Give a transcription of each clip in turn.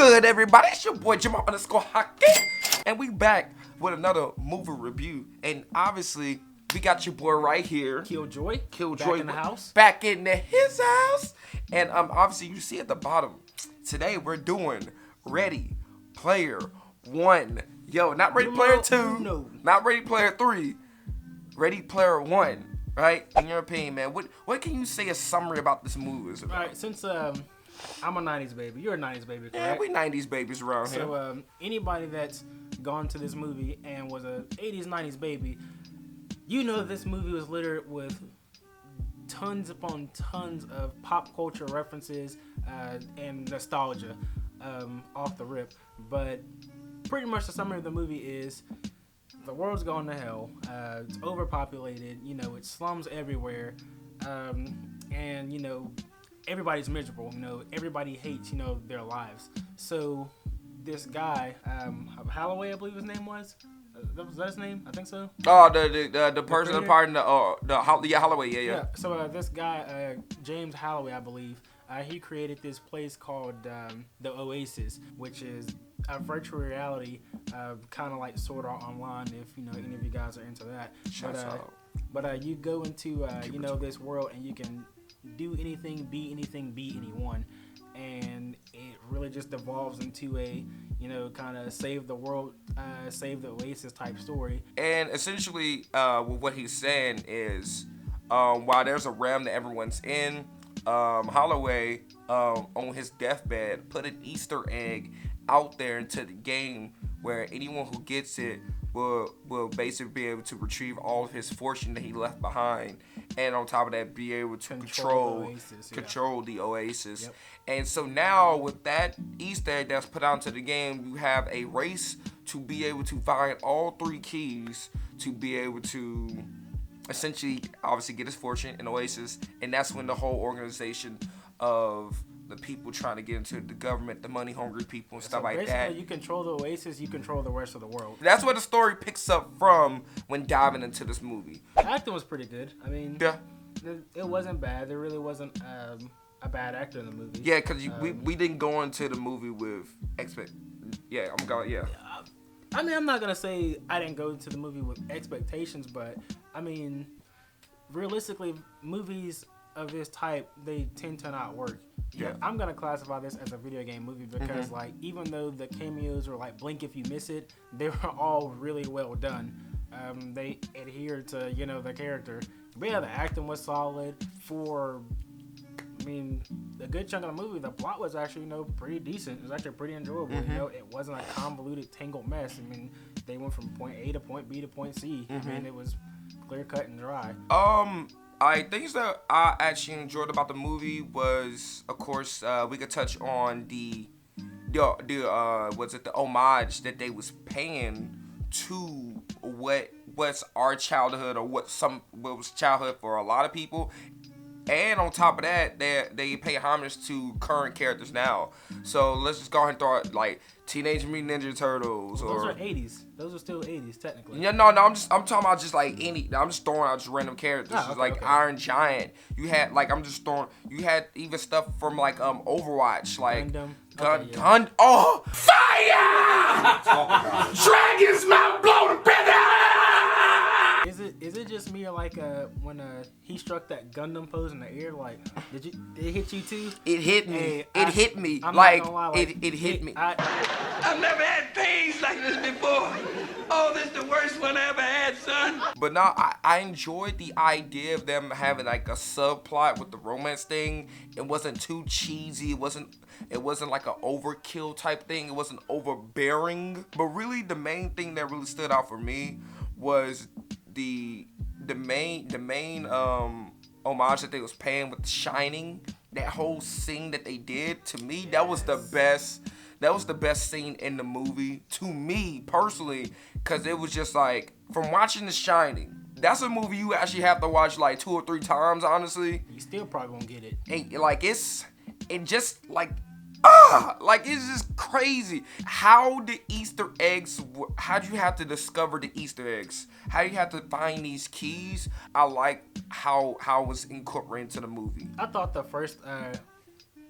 good, everybody? It's your boy Jamal_Hockey, and we back with another movie review. And obviously, we got your boy right here, Killjoy, back in the house, back in his house. And obviously, you see at the bottom. Today we're doing Ready Player One. Yo, not Ready Player Two, not Ready Player Three, Ready Player One. Right? In your opinion, man, what can you say a summary about this movie? All right, since I'm a 90s baby, you're a 90s baby, correct? Yeah, we 90s babies around here. So anybody that's gone to this movie and was a 80s, 90s baby, you know this movie was littered with tons upon tons of pop culture references and nostalgia off the rip. But pretty much the summary of the movie is the world's going to hell. It's overpopulated. You know, it's slums everywhere. And, you know, everybody's miserable. You know, everybody hates, you know, their lives. So this guy, Holloway, I believe his name was. Was that his name? I think so. Oh, the person, the part in the Holloway, yeah. So this guy, James Holloway, I believe, he created this place called the Oasis, which is a virtual reality, kind of like Sword Art Online, if you know any of you guys are into that. But you go into you know, this world and you can do anything, be anyone, and it really just devolves into a, you know, kind of save the world, save the Oasis type story. And essentially, what he's saying is, while there's a realm that everyone's in, Holloway, on his deathbed, put an Easter egg out there into the game where anyone who gets it will basically be able to retrieve all of his fortune that he left behind, and on top of that, be able to control the Oasis. Yep. And so now with that Easter egg that's put out into the game, you have a race to be able to find all three keys to be able to essentially, obviously, get his fortune in Oasis, and that's when the whole organization of the people trying to get into the government, the money-hungry people and stuff like that. You control the Oasis, you control the rest of the world. That's where the story picks up from when diving into this movie. The acting was pretty good. I mean, yeah, it wasn't bad. There really wasn't a bad actor in the movie. Yeah, because we didn't go into the movie with Yeah, I'm going. Yeah. I mean, I'm not gonna say I didn't go into the movie with expectations, but I mean, realistically, movies of this type, they tend to not work. Yeah. I'm gonna classify this as a video game movie because, like, even though the cameos were like blink if you miss it, they were all really well done. They adhered to, you know, the character. But yeah, the acting was solid. I mean, a good chunk of the movie, the plot was actually, you know, pretty decent. It was actually pretty enjoyable. You know, it wasn't a convoluted, tangled mess. I mean, they went from point A to point B to point C. I mean, it was clear cut and dry. Things that I actually enjoyed about the movie was, of course, we could touch on the homage that they was paying to what's our childhood, or what was childhood for a lot of people. And on top of that, they pay homage to current characters now. So let's just go ahead and throw out, like, Teenage Mutant Ninja Turtles. Those are 80s. Those are still 80s, technically. Yeah, no, I'm talking about just like I'm just throwing out just random characters. Okay. Iron Giant. You had, like, you had even stuff from, like, Overwatch, like Gun. Oh, fire! Dragon's mouth blow to feather. Is it just me, or like when he struck that Gundam pose in the air? Like, did it hit you too? It hit me. Hey, it hit me. I'm Like, not gonna lie, it hit me. I've never had pains like this before. Oh, this is the worst one I ever had, son. But no, I enjoyed the idea of them having, like, a subplot with the romance thing. It wasn't too cheesy. It wasn't like an overkill type thing. It wasn't overbearing. But really, the main thing that really stood out for me was the main homage that they was paying with The Shining. That whole scene that they did, to me, that was the best scene in the movie, to me personally, because it was just like, from watching The Shining, that's a movie you actually have to watch like 2 or 3 times, honestly. You still probably won't get it. And like, it's just crazy. How the Easter eggs, how do you have to discover the Easter eggs? How do you have to find these keys? I like how it was incorporated into the movie. I thought the first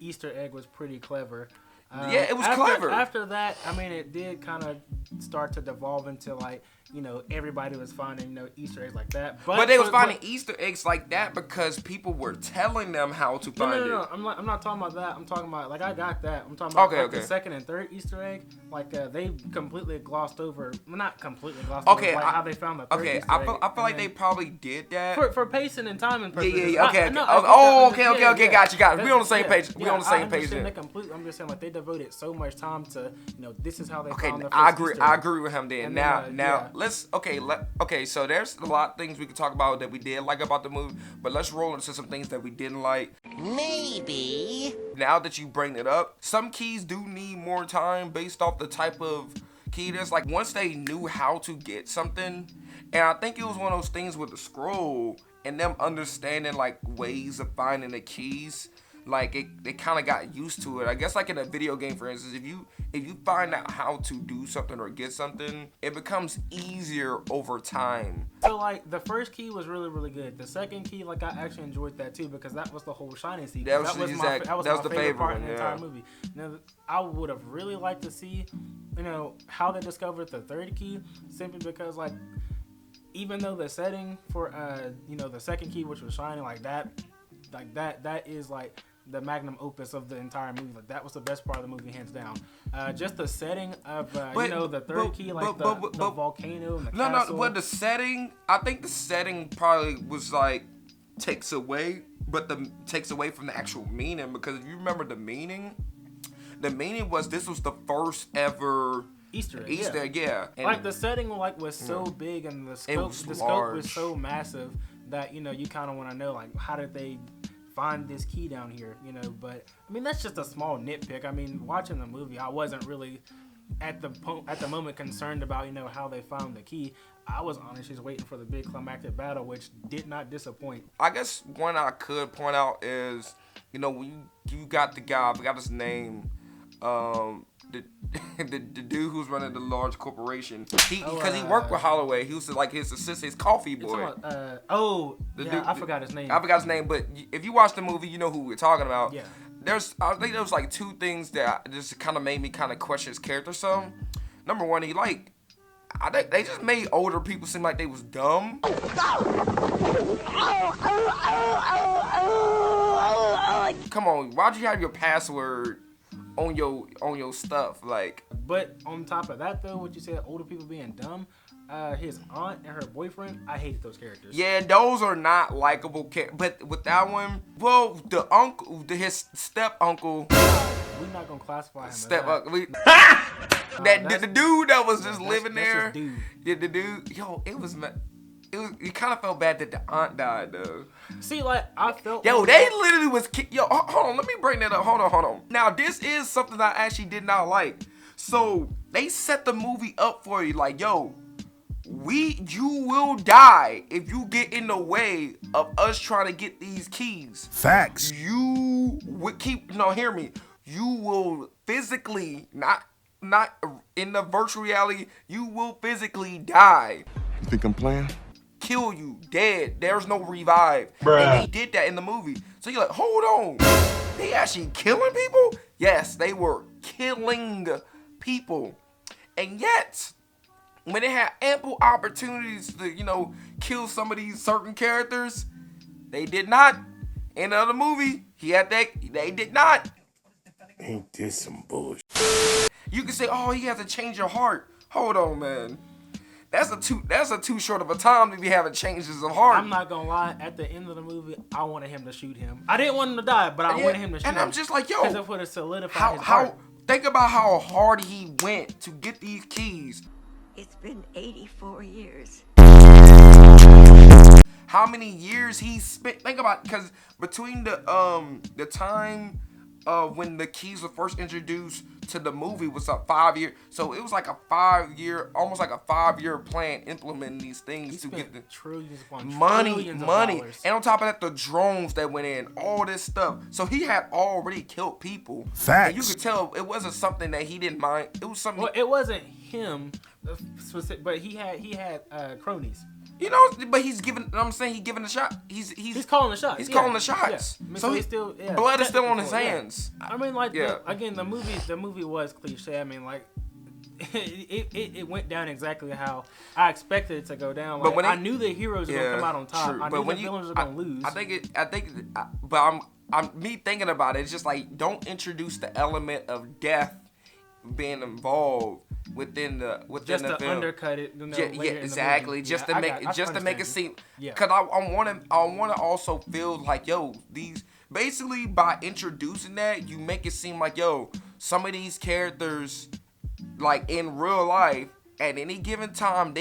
Easter egg was pretty clever. Yeah, it was clever. After that, I mean, it did kind of start to devolve into like, you know, everybody was finding, you know, Easter eggs like that. But they was finding Easter eggs like that because people were telling them how to find it. No. I'm not talking about that. I'm talking about, like, I got that. I'm talking about the second and third Easter egg. Like, they completely glossed over. Well, not completely glossed over. Like, how they found the third Easter egg. I feel like they probably did that. For pacing and timing purposes. Yeah. Okay. Got you. We on the same page. We on the same page. I'm just saying, like, they devoted so much time to, you know, this is how they found the first I Easter egg. agree with him then. Now, let's, so there's a lot of things we could talk about that we did like about the movie, but let's roll into some things that we didn't like. Maybe. Now that you bring it up, some keys do need more time based off the type of key it is. Like, once they knew how to get something, and I think it was one of those things with the scroll and them understanding, like, ways of finding the keys. Like, they kind of got used to it. I guess, like, in a video game, for instance, if you find out how to do something or get something, it becomes easier over time. So, like, the first key was really, really good. The second key, like, I actually enjoyed that, too, because that was the whole Shining sequence. That was my favorite part in the entire movie. Now, I would have really liked to see, you know, how they discovered the third key, simply because, like, even though the setting for, you know, the second key, which was Shining, that is, like, the magnum opus of the entire movie. Like, that was the best part of the movie, hands down. Just the setting of, you know, the third key, like the volcano and the castle. But the setting, I think the setting probably was like, takes away from the actual meaning, because if you remember the meaning was this was the first ever Easter egg, yeah. And like, the setting, like, was so big, and the scope was so massive that, you know, you kind of want to know, like, how did they find this key down here, you know? But I mean, that's just a small nitpick. I mean, watching the movie, I wasn't really at the moment concerned about, you know, how they found the key. I was honestly just waiting for the big climactic battle, which did not disappoint. I guess one I could point out is, you know, when you got the guy, I forgot his name, the dude who's running the large corporation, because he worked with Holloway. He was like his assistant, his coffee boy. I forgot his name. But if you watch the movie, you know who we're talking about. Yeah. I think there was like two things that just kind of made me kind of question his character some. Number one, I think they just made older people seem like they was dumb. Come on, why'd you have your password on your stuff, like? But on top of that, though, what you said, older people being dumb, his aunt and her boyfriend, I hated those characters. Yeah, those are not likable characters. But with that one, well, his step uncle. We're not gonna classify him step as uncle. The dude that was just living there. Dude. Yeah, the dude. Yo, you kind of felt bad that the aunt died, though. See, like, I felt... Yo, they literally was... Yo, hold on. Let me bring that up. Hold on. Now, this is something I actually did not like. So, they set the movie up for you. Like, yo, you will die if you get in the way of us trying to get these keys. Facts. You would hear me. You will physically, not in the virtual reality, you will physically die. You think I'm playing? Kill you, dead. There's no revive. Bruh. And they did that in the movie. So you're like, hold on. They actually killing people? Yes, they were killing people. And yet, when they had ample opportunities to, you know, kill some of these certain characters, they did not. In the other movie, they did not. Ain't this some bullshit? You can say, oh, he has to change your heart. Hold on, man. That's a too short of a time to be having changes of heart. I'm not gonna lie. At the end of the movie, I wanted him to shoot him. I didn't want him to die, but I wanted him to shoot him. And I'm just like, yo, because it would have solidified his heart. Think about how hard he went to get these keys. It's been 84 years. How many years he spent? Think about, because between the time when the keys were first introduced to the movie was a 5 year, so it was like almost like a 5 year plan implementing these things to get the trillions upon money, trillions of dollars. And on top of that, the drones that went in, all this stuff. So he had already killed people. Facts. And you could tell it wasn't something that he didn't mind. It was something. Well, it wasn't him specific, but he had cronies. You know, but he's giving. I'm saying he's giving the shot. He's calling the shots. He's calling the shots. Yeah. So he's still blood is still on his yeah. hands. I mean, like the movie was cliche. I mean, like it went down exactly how I expected it to go down. Like, I knew the heroes were gonna come out on top. True. I knew the villains were gonna lose. But I'm me thinking about it. It's just like, don't introduce the element of death being involved within the film. Undercut it. Exactly. Just to make it seem. Because I want to also feel like, yo, these basically by introducing that, you make it seem like, yo, some of these characters, like in real life, at any given time,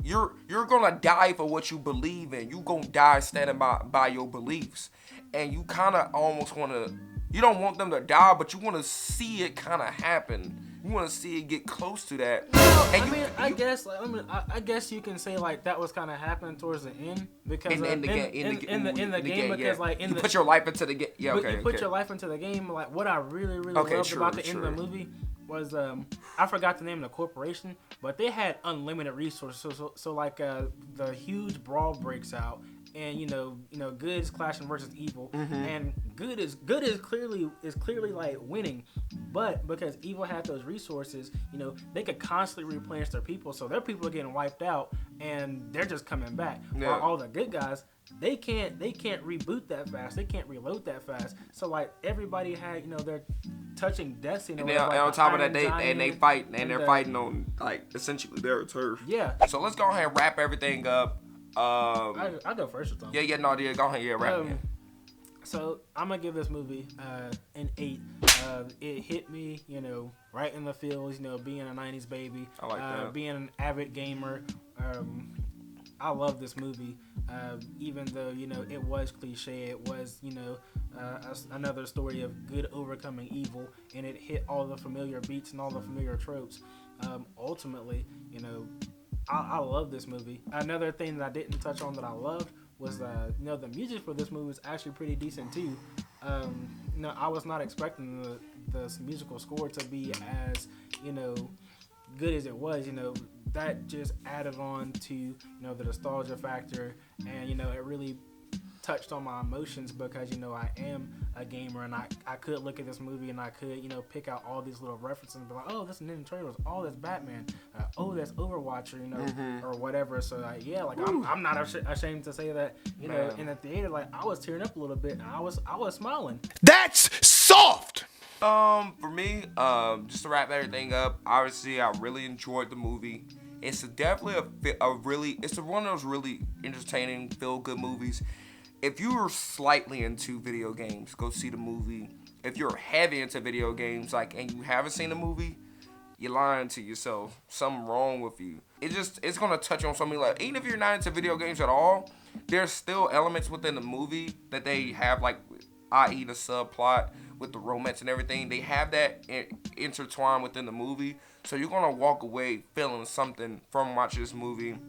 you're gonna die for what you believe in. You gonna die standing by your beliefs, and you kind of almost wanna. You don't want them to die, but you want to see it kind of happen. You want to see it get close to that. I guess you can say like that was kind of happening towards the end because in the game because like you put your life into the game. Yeah, okay. You put your life into the game. Like what I really loved about the end of the movie was I forgot the name of the corporation, but they had unlimited resources. So like the huge brawl breaks out. And you know, good is clashing versus evil, and good is clearly like winning, but because evil had those resources, they could constantly replenish their people, so their people are getting wiped out, and they're just coming back. Yeah. While all the good guys, they can't reboot that fast, they can't reload that fast. So like everybody had, they're touching death. And on top of that, they're fighting on like essentially their turf. Yeah. So let's go ahead and wrap everything up. I'll go first or something. Go ahead, wrap it. So I'm gonna give this movie an 8. It hit me, right in the feels. Being a '90s baby, I like that. Being an avid gamer. I love this movie, even though it was cliche. It was another story of good overcoming evil, and it hit all the familiar beats and all the familiar tropes. Ultimately, I love this movie. Another thing that I didn't touch on that I loved was the music for this movie was actually pretty decent too. I was not expecting the musical score to be as good as it was. That just added on to the nostalgia factor, and it really touched on my emotions because I am a gamer, and I could look at this movie and I could pick out all these little references and be like, oh, this is Ninja Turtles, oh, that's Batman, oh, that's Overwatch, or whatever. So I'm not ashamed to say that in the theater, like I was tearing up a little bit and I was smiling. That's soft. For me, just to wrap everything up, obviously I really enjoyed the movie. It's definitely it's one of those really entertaining, feel-good movies. If you're slightly into video games, go see the movie. If you're heavy into video games, and you haven't seen the movie, you're lying to yourself. Something wrong with you. It's gonna touch on something like, even if you're not into video games at all, there's still elements within the movie that they have, i.e. the subplot with the romance and everything. They have that intertwined within the movie, so you're gonna walk away feeling something from watching this movie.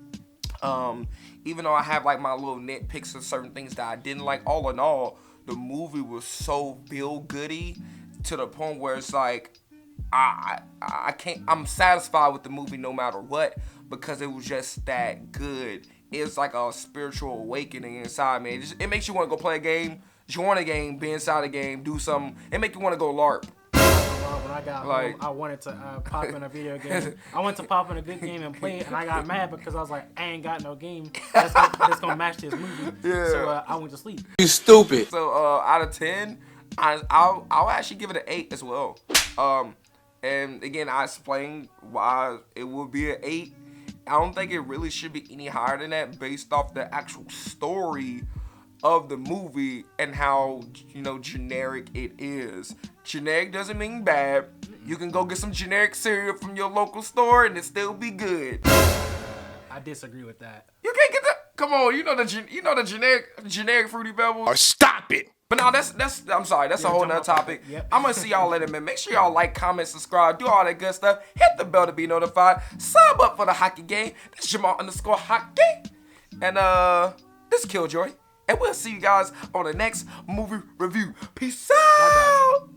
Even though I have my little nitpicks of certain things that I didn't like, all in all, the movie was so feel-goody to the point where it's like I'm satisfied with the movie no matter what, because it was just that good. It's like a spiritual awakening inside me. It makes you want to go play a game, join a game, be inside a game, do something. It make you want to go LARP. When I got home, I wanted to pop in a video game. I went to pop in a good game and play it, and I got mad because I was like, I ain't got no game that's gonna match this movie. Yeah. So I went to sleep. You stupid. So out of 10, I'll actually give it an 8 as well. And again, I explained why it would be an 8. I don't think it really should be any higher than that based off the actual story of the movie and how generic it is. Generic doesn't mean bad. You can go get some generic cereal from your local store and it still be good. I disagree with that. You can't get that. Come on, the generic Fruity Pebbles. Or stop it. But no, that's I'm sorry, that's a whole nother topic. Yep. I'm gonna see y'all later, man. Make sure y'all like, comment, subscribe, do all that good stuff. Hit the bell to be notified. Sub up for the hockey game. This is Jamal_hockey. And this is Killjoy. And we'll see you guys on the next movie review. Peace out. Bye, guys.